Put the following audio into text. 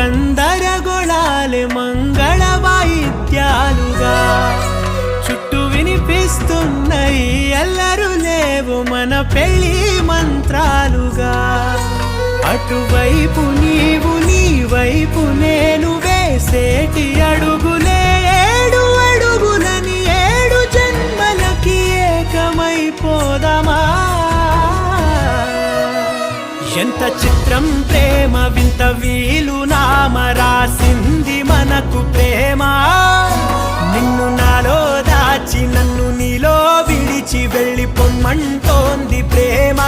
గందరగోళాలే మంగళ వాయిద్యాలుగా చుట్టూ వినిపిస్తున్నాయి అల్లరు లేవు మన పెళ్లి మంత్రాలుగా అటువైపు నీవు నీ వైపు నేను వేసేటి అడుగులే ఏడు అడుగులని ఏడు జన్మలకి ఏకమైపోదామా ఎంత చిత్రం ప్రేమ వింత వీలు నామ రాసింది మనకు ప్రేమ నిన్ను నాలో దాచి నన్ను నీలో విడిచి వెళ్ళిపోమ్మంటోంది ప్రేమ